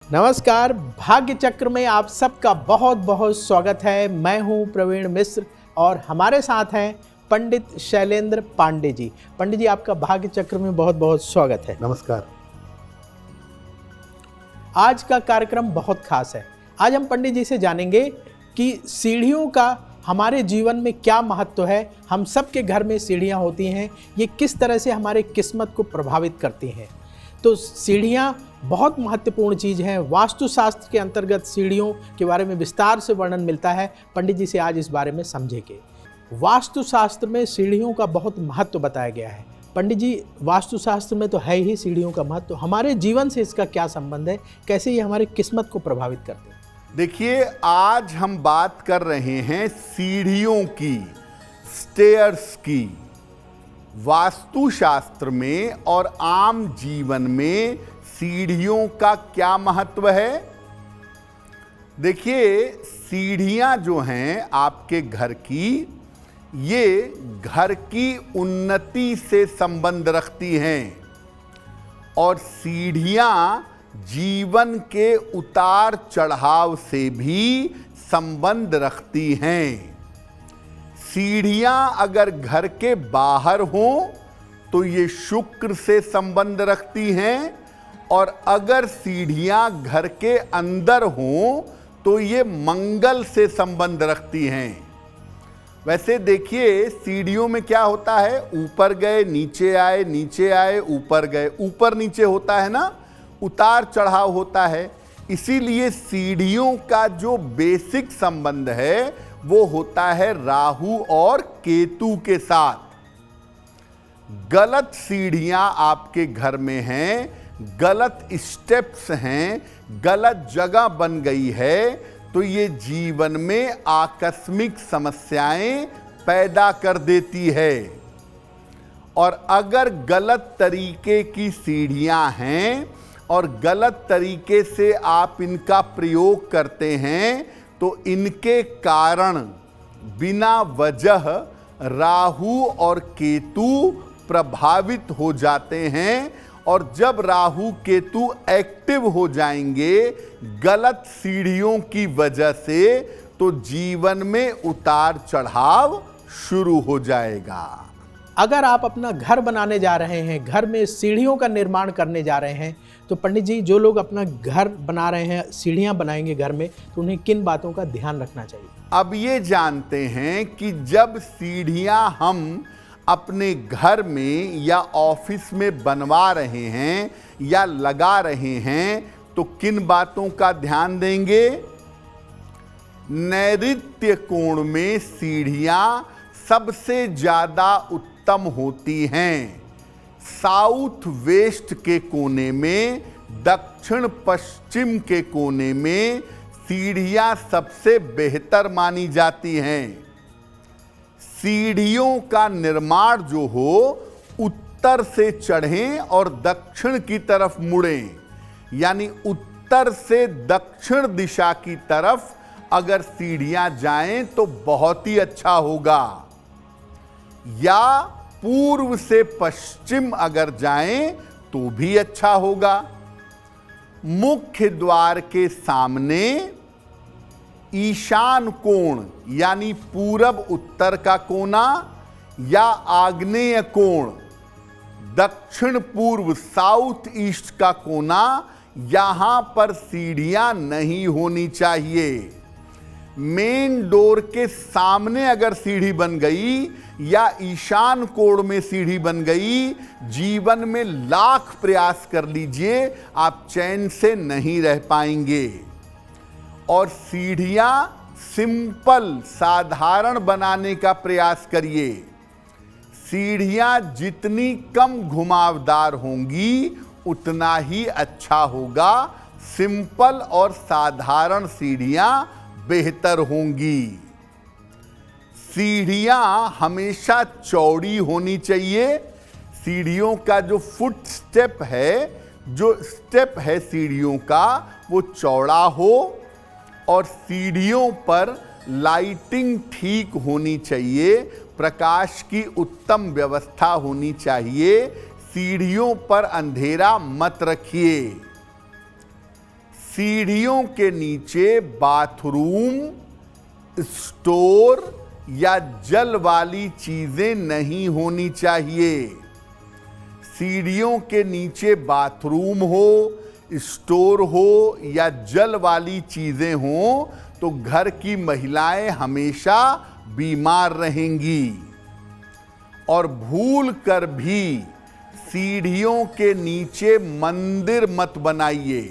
नमस्कार। भाग्य चक्र में आप सबका बहुत बहुत स्वागत है। मैं हूं प्रवीण मिश्र और हमारे साथ हैं पंडित शैलेंद्र पांडे जी। पंडित जी, आपका भाग्य चक्र में बहुत बहुत स्वागत है। नमस्कार। आज का कार्यक्रम बहुत खास है। आज हम पंडित जी से जानेंगे कि सीढ़ियों का हमारे जीवन में क्या महत्व है। हम सबके घर में सीढ़ियाँ होती हैं, ये किस तरह से हमारे किस्मत को प्रभावित करती हैं। तो सीढ़ियाँ बहुत महत्वपूर्ण चीज़ है। वास्तुशास्त्र के अंतर्गत सीढ़ियों के बारे में विस्तार से वर्णन मिलता है। पंडित जी से आज इस बारे में समझेंगे। वास्तुशास्त्र में सीढ़ियों का बहुत महत्व बताया गया है। पंडित जी, वास्तुशास्त्र में तो है ही सीढ़ियों का महत्व, हमारे जीवन से इसका क्या संबंध है, कैसे ये हमारी किस्मत को प्रभावित करते हैं? देखिए, आज हम बात कर रहे हैं सीढ़ियों की, स्टेयर्स की। वास्तुशास्त्र में और आम जीवन में सीढ़ियों का क्या महत्व है? देखिए, सीढ़ियां जो हैं आपके घर की, ये घर की उन्नति से संबंध रखती हैं और सीढ़ियां जीवन के उतार चढ़ाव से भी संबंध रखती हैं। सीढ़ियां अगर घर के बाहर हों तो ये शुक्र से संबंध रखती हैं और अगर सीढ़ियां घर के अंदर हों तो ये मंगल से संबंध रखती हैं। वैसे देखिए, सीढ़ियों में क्या होता है, ऊपर गए नीचे आए, नीचे आए ऊपर गए, ऊपर नीचे होता है ना, उतार चढ़ाव होता है। इसीलिए सीढ़ियों का जो बेसिक संबंध है वो होता है राहु और केतु के साथ। गलत सीढ़ियां आपके घर में हैं, गलत स्टेप्स हैं, गलत जगह बन गई है तो ये जीवन में आकस्मिक समस्याएं पैदा कर देती है। और अगर गलत तरीके की सीढ़ियां हैं और गलत तरीके से आप इनका प्रयोग करते हैं तो इनके कारण बिना वजह राहु और केतु प्रभावित हो जाते हैं। और जब राहु केतु एक्टिव हो जाएंगे गलत सीढ़ियों की वजह से तो जीवन में उतार चढ़ाव शुरू हो जाएगा। अगर आप अपना घर बनाने जा रहे हैं, घर में सीढ़ियों का निर्माण करने जा रहे हैं, तो पंडित जी, जो लोग अपना घर बना रहे हैं, सीढ़ियां बनाएंगे घर में, तो उन्हें किन बातों का ध्यान रखना चाहिए? अब ये जानते हैं कि जब सीढ़ियां हम अपने घर में या ऑफिस में बनवा रहे हैं या लगा रहे हैं तो किन बातों का ध्यान देंगे? नैऋत्य कोण में सीढ़ियां सबसे ज्यादा उत्तम होती हैं। साउथ वेस्ट के कोने में, दक्षिण पश्चिम के कोने में सीढ़ियां सबसे बेहतर मानी जाती हैं। सीढ़ियों का निर्माण जो हो उत्तर से चढ़ें और दक्षिण की तरफ मुड़ें, यानी उत्तर से दक्षिण दिशा की तरफ अगर सीढ़ियां जाएं तो बहुत ही अच्छा होगा, या पूर्व से पश्चिम अगर जाएं तो भी अच्छा होगा। मुख्य द्वार के सामने ईशान कोण यानी पूरब उत्तर का कोना या आग्नेय कोण, दक्षिण पूर्व साउथ ईस्ट का कोना, यहां पर सीढ़ियां नहीं होनी चाहिए। मेन डोर के सामने अगर सीढ़ी बन गई या ईशान कोण में सीढ़ी बन गई, जीवन में लाख प्रयास कर लीजिए आप चैन से नहीं रह पाएंगे। और सीढ़ियां सिंपल, साधारण बनाने का प्रयास करिए। सीढ़ियां जितनी कम घुमावदार होंगी उतना ही अच्छा होगा। सिंपल और साधारण सीढ़ियां बेहतर होंगी। सीढ़ियां हमेशा चौड़ी होनी चाहिए। सीढ़ियों का जो फुट स्टेप है सीढ़ियों का, वो चौड़ा हो और सीढ़ियों पर लाइटिंग ठीक होनी चाहिए, प्रकाश की उत्तम व्यवस्था होनी चाहिए। सीढ़ियों पर अंधेरा मत रखिए। सीढ़ियों के नीचे बाथरूम, स्टोर या जल वाली चीजें नहीं होनी चाहिए। सीढ़ियों के नीचे बाथरूम हो, स्टोर हो या जल वाली चीजें हो तो घर की महिलाएं हमेशा बीमार रहेंगी। और भूल कर भी सीढ़ियों के नीचे मंदिर मत बनाइए।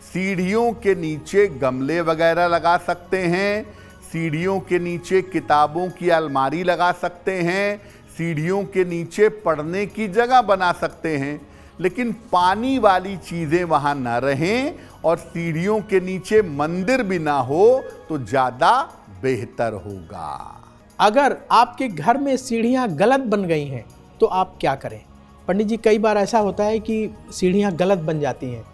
सीढ़ियों के नीचे गमले वगैरह लगा सकते हैं, सीढ़ियों के नीचे किताबों की अलमारी लगा सकते हैं, सीढ़ियों के नीचे पढ़ने की जगह बना सकते हैं, लेकिन पानी वाली चीजें वहां न रहें और सीढ़ियों के नीचे मंदिर भी ना हो तो ज्यादा बेहतर होगा। अगर आपके घर में सीढ़ियाँ गलत बन गई हैं तो आप क्या करें? पंडित जी, कई बार ऐसा होता है कि सीढ़ियाँ गलत बन जाती हैं,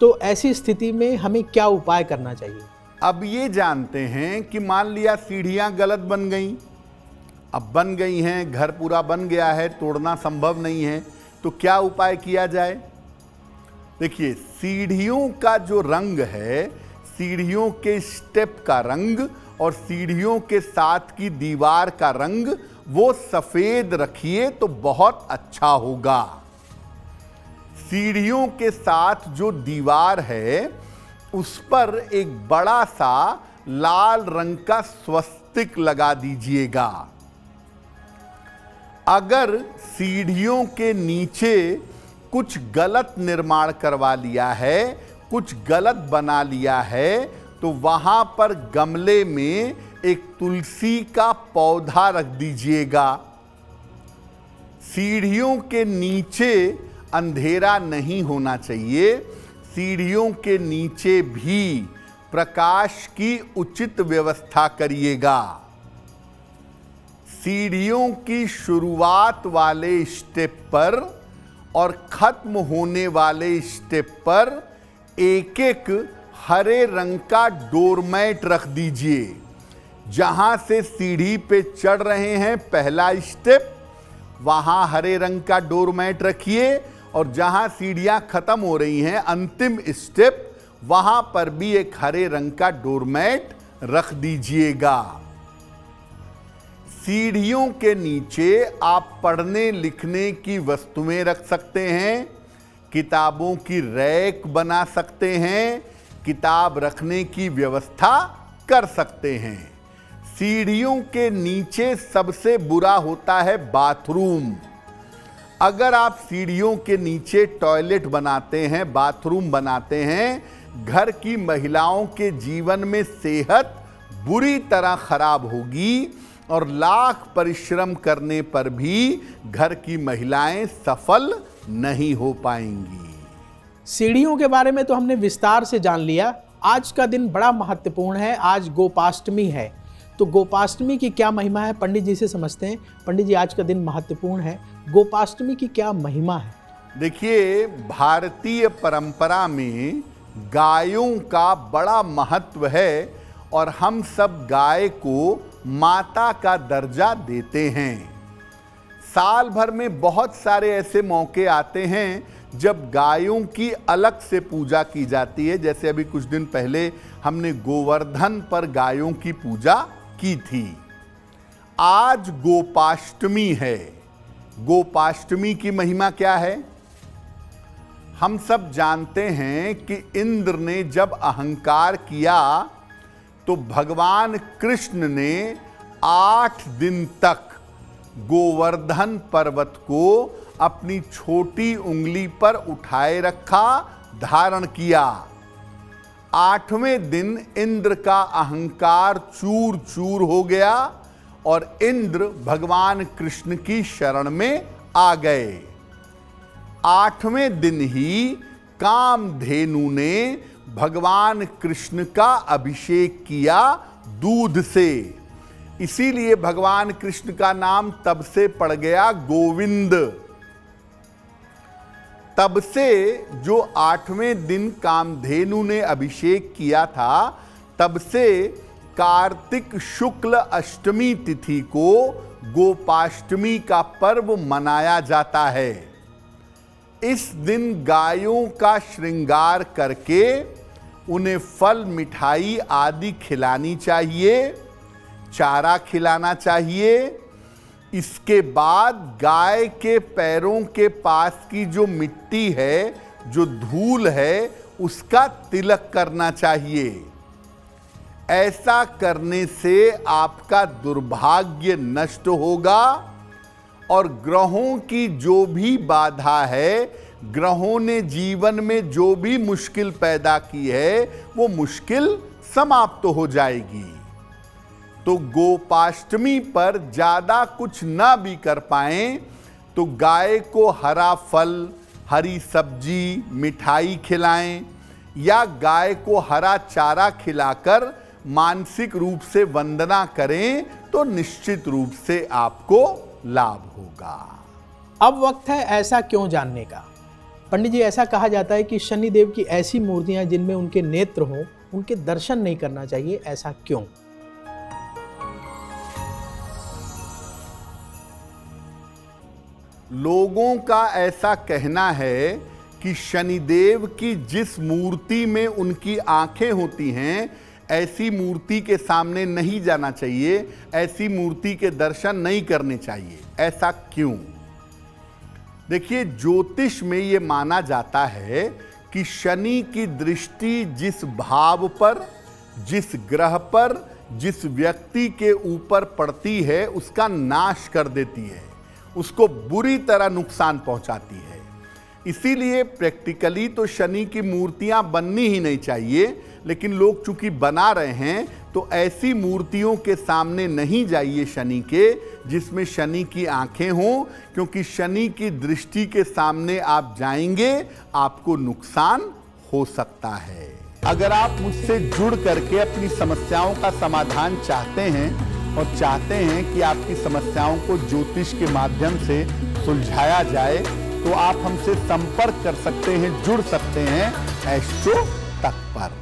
तो ऐसी स्थिति में हमें क्या उपाय करना चाहिए? अब ये जानते हैं कि मान लिया सीढ़ियां गलत बन गई, अब बन गई हैं, घर पूरा बन गया है, तोड़ना संभव नहीं है, तो क्या उपाय किया जाए? देखिए, सीढ़ियों का जो रंग है, सीढ़ियों के स्टेप का रंग और सीढ़ियों के साथ की दीवार का रंग वो सफेद रखिए तो बहुत अच्छा होगा। सीढ़ियों के साथ जो दीवार है उस पर एक बड़ा सा लाल रंग का स्वस्तिक लगा दीजिएगा। अगर सीढ़ियों के नीचे कुछ गलत निर्माण करवा लिया है, कुछ गलत बना लिया है, तो वहां पर गमले में एक तुलसी का पौधा रख दीजिएगा। सीढ़ियों के नीचे अंधेरा नहीं होना चाहिए, सीढ़ियों के नीचे भी प्रकाश की उचित व्यवस्था करिएगा। सीढ़ियों की शुरुआत वाले स्टेप पर और खत्म होने वाले स्टेप पर एक एक हरे रंग का डोरमैट रख दीजिए। जहां से सीढ़ी पे चढ़ रहे हैं पहला स्टेप, वहां हरे रंग का डोरमैट रखिए, और जहां सीढ़ियां खत्म हो रही हैं अंतिम स्टेप, वहां पर भी एक हरे रंग का डोरमैट रख दीजिएगा। सीढ़ियों के नीचे आप पढ़ने लिखने की वस्तुएं रख सकते हैं, किताबों की रैक बना सकते हैं, किताब रखने की व्यवस्था कर सकते हैं। सीढ़ियों के नीचे सबसे बुरा होता है बाथरूम। अगर आप सीढ़ियों के नीचे टॉयलेट बनाते हैं, बाथरूम बनाते हैं, घर की महिलाओं के जीवन में सेहत बुरी तरह खराब होगी और लाख परिश्रम करने पर भी घर की महिलाएं सफल नहीं हो पाएंगी। सीढ़ियों के बारे में तो हमने विस्तार से जान लिया। आज का दिन बड़ा महत्वपूर्ण है, आज गोपाष्टमी है। तो गोपाष्टमी की क्या महिमा है, पंडित जी से समझते हैं। पंडित जी, आज का दिन महत्वपूर्ण है, गोपाष्टमी की क्या महिमा है? देखिए, भारतीय परंपरा में गायों का बड़ा महत्व है और हम सब गाय को माता का दर्जा देते हैं। साल भर में बहुत सारे ऐसे मौके आते हैं जब गायों की अलग से पूजा की जाती है। जैसे अभी कुछ दिन पहले हमने गोवर्धन पर गायों की पूजा की थी। आज गोपाष्टमी है। गोपाष्टमी की महिमा क्या है? हम सब जानते हैं कि इंद्र ने जब अहंकार किया तो भगवान कृष्ण ने 8 दिन तक गोवर्धन पर्वत को अपनी छोटी उंगली पर उठाए रखा, धारण किया। 8वें दिन इंद्र का अहंकार चूर चूर हो गया और इंद्र भगवान कृष्ण की शरण में आ गए। 8वें दिन ही कामधेनु ने भगवान कृष्ण का अभिषेक किया दूध से। इसीलिए भगवान कृष्ण का नाम तब से पड़ गया गोविंद। तब से जो 8वें दिन कामधेनु ने अभिषेक किया था, तब से कार्तिक शुक्ल अष्टमी तिथि को गोपाष्टमी का पर्व मनाया जाता है। इस दिन गायों का श्रृंगार करके उन्हें फल मिठाई आदि खिलानी चाहिए, चारा खिलाना चाहिए। इसके बाद गाय के पैरों के पास की जो मिट्टी है, जो धूल है, उसका तिलक करना चाहिए। ऐसा करने से आपका दुर्भाग्य नष्ट होगा और ग्रहों की जो भी बाधा है, ग्रहों ने जीवन में जो भी मुश्किल पैदा की है, वो मुश्किल समाप्त हो जाएगी। तो गोपाष्टमी पर ज्यादा न ना भी कर पाएं तो गाय को हरा फल, हरी सब्जी, मिठाई खिलाएं या गाय को हरा चारा खिलाकर मानसिक रूप से वंदना करें तो निश्चित रूप से आपको लाभ होगा। अब वक्त है ऐसा क्यों जानने का। पंडित जी, ऐसा कहा जाता है कि शनिदेव की ऐसी मूर्तियां जिनमें उनके नेत्र हों, उनके दर्शन नहीं करना चाहिए, ऐसा क्यों? लोगों का ऐसा कहना है कि शनिदेव की जिस मूर्ति में उनकी आंखें होती हैं, ऐसी मूर्ति के सामने नहीं जाना चाहिए, ऐसी मूर्ति के दर्शन नहीं करने चाहिए। ऐसा क्यों? देखिए, ज्योतिष में ये माना जाता है कि शनि की दृष्टि जिस भाव पर, जिस ग्रह पर, जिस व्यक्ति के ऊपर पड़ती है, उसका नाश कर देती है, उसको बुरी तरह नुकसान पहुंचाती है। इसीलिए प्रैक्टिकली तो शनि की मूर्तियां बननी ही नहीं चाहिए, लेकिन लोग चूंकि बना रहे हैं तो ऐसी मूर्तियों के सामने नहीं जाइए शनि के, जिसमें शनि की आंखें हों, क्योंकि शनि की दृष्टि के सामने आप जाएंगे, आपको नुकसान हो सकता है। अगर आप मुझसे जुड़ करके अपनी समस्याओं का समाधान चाहते हैं और चाहते हैं कि आपकी समस्याओं को ज्योतिष के माध्यम से सुलझाया जाए, तो आप हमसे संपर्क कर सकते हैं, जुड़ सकते हैं एस्ट्रो तक पर।